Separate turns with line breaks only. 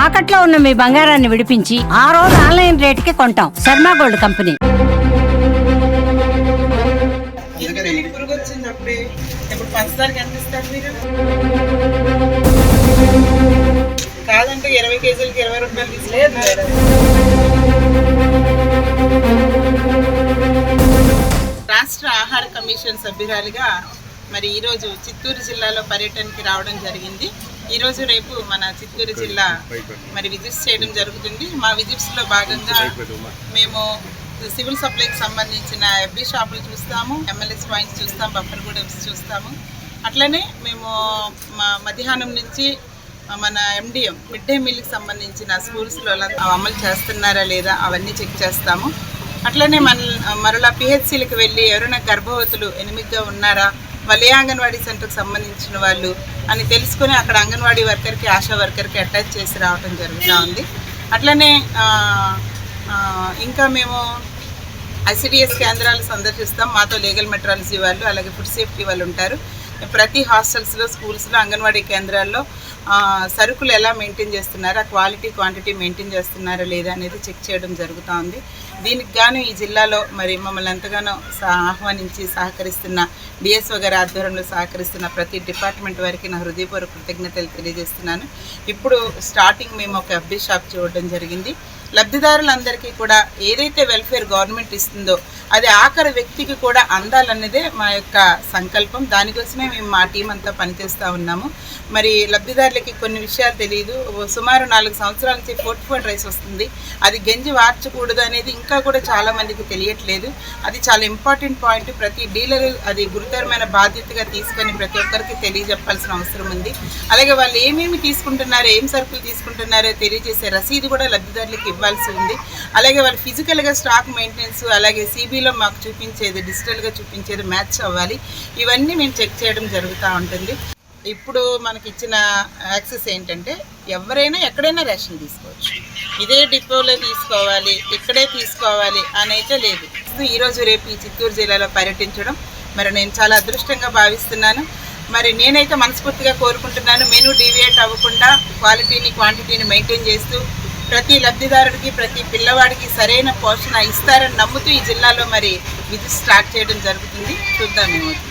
తాకట్లో ఉన్న మీ బంగారాన్ని విడిపించి ఆ రోజు ఆన్లైన్ రేటుకి కొంటాం. Sharma gold company.
పురుగు వచ్చినప్పుడే ఇప్పుడు పంచదారకి ఎంత ఇస్తారు మీరు? కాదంటే 20 కేజీలకి 20 రూపాయలు తీసులేదు. రాష్ట్ర ఆహార కమిషన్ సభ్యురాలిగా మరి ఈరోజు చిత్తూరు జిల్లాలో పర్యటనకి రావడం జరిగింది. ఈరోజు రేపు మన చిత్తూరు జిల్లా మరి విజిట్స్ చేయడం జరుగుతుంది. మా విజిట్స్లో భాగంగా మేము సివిల్ సప్లైకి సంబంధించిన ఎఫ్డి షాపులు చూస్తాము, ఎంఎల్ఎస్ పాయింట్స్ చూస్తాం, బఫర్గూడెమ్స్ చూస్తాము. అట్లనే మేము మధ్యాహ్నం నుంచి మన ఎండిఎం మిడ్ డే మీల్కి సంబంధించిన స్కూల్స్లో అమలు చేస్తున్నారా లేదా అవన్నీ చెక్ చేస్తాము. అట్లనే మరలా పిహెచ్సిలకు వెళ్ళి ఎవరైనా గర్భవతులు ఎనిమిదిగా ఉన్నారా, వలయ అంగన్వాడీ సెంటర్కి సంబంధించిన వాళ్ళు అని తెలుసుకొని అక్కడ అంగన్వాడీ వర్కర్కి, ఆశా వర్కర్కి అటాచ్ చేసి రావడం జరుగుతూ ఉంది. అట్లనే ఇంకా మేము ఐసిడిఎస్ కేంద్రాలు సందర్శిస్తాం. మాతో లీగల్ మెట్రాలజీ వాళ్ళు, అలాగే ఫుడ్ సేఫ్టీ వాళ్ళు ఉంటారు. ప్రతి హాస్టల్స్లో, స్కూల్స్లో, అంగన్వాడీ కేంద్రాల్లో సరుకులు ఎలా మెయింటైన్ చేస్తున్నారో, క్వాలిటీ క్వాంటిటీ మెయింటైన్ చేస్తున్నారా లేదా అనేది చెక్ చేయడం జరుగుతూ ఉంది. దీనికి గాను ఈ జిల్లాలో మరి మమ్మల్ని ఎంతగానో ఆహ్వానించి సహకరిస్తున్న డిఎస్ఓ గారి ఆధ్వర్యంలో సహకరిస్తున్న ప్రతి డిపార్ట్మెంట్ వారికి నా హృదయపూర్వక కృతజ్ఞతలు తెలియజేస్తున్నాను. ఇప్పుడు స్టార్టింగ్ మేము ఒక ఎఫ్డి షాప్ చూడడం జరిగింది. లబ్ధిదారులందరికీ కూడా ఏదైతే వెల్ఫేర్ గవర్నమెంట్ ఇస్తుందో అది ఆఖరి వ్యక్తికి కూడా అందాలన్నదే మా యొక్క సంకల్పం. దానికోసమే మేము మా టీం అంతా పనిచేస్తూ ఉన్నాము. మరి లబ్ధిదారులకి కొన్ని విషయాలు తెలియదు. సుమారు 4 సంవత్సరాల నుంచి ఫోర్టిఫైడ్ రైస్ వస్తుంది. అది గంజి వార్చకూడదు అనేది ఇంకా కూడా చాలామందికి తెలియట్లేదు. అది చాలా ఇంపార్టెంట్ పాయింట్. ప్రతి డీలరు అది గురుతరమైన బాధ్యతగా తీసుకొని ప్రతి ఒక్కరికి తెలియజెప్పాల్సిన అవసరం ఉంది. అలాగే వాళ్ళు ఏమేమి తీసుకుంటున్నారో, ఏం సరుకులు తీసుకుంటున్నారో తెలియజేసే రసీదు కూడా లబ్ధిదారులకి ఇవ్వాల్సి ఉంది. అలాగే వాళ్ళు ఫిజికల్గా స్టాక్ మెయింటెనెన్స్, అలాగే సిబిలో మాకు చూపించేది, డిజిటల్గా చూపించేది మ్యాచ్ అవ్వాలి. ఇవన్నీ మేము చెక్ చేయడం జరుగుతూ ఉంటుంది. ఇప్పుడు మనకి ఇచ్చిన యాక్సెస్ ఏంటంటే ఎవరైనా ఎక్కడైనా రేషన్ తీసుకోవచ్చు. ఇదే డిపోలో తీసుకోవాలి, ఇక్కడే తీసుకోవాలి అని అయితే లేదు. ఈరోజు రేపు ఈ చిత్తూరు జిల్లాలో పర్యటించడం మరి నేను చాలా అదృష్టంగా భావిస్తున్నాను. మరి నేనైతే మనస్ఫూర్తిగా కోరుకుంటున్నాను, మెనూ డీవియేట్ అవ్వకుండా క్వాలిటీని క్వాంటిటీని మెయింటైన్ చేస్తూ ప్రతి లబ్ధిదారుడికి, ప్రతి పిల్లవాడికి సరైన పోషణ ఇస్తారని నమ్ముతూ ఈ జిల్లాలో మరి విజిట్ స్టార్ట్ చేయడం జరుగుతుంది. చూద్దాం ఏమవుతుంది.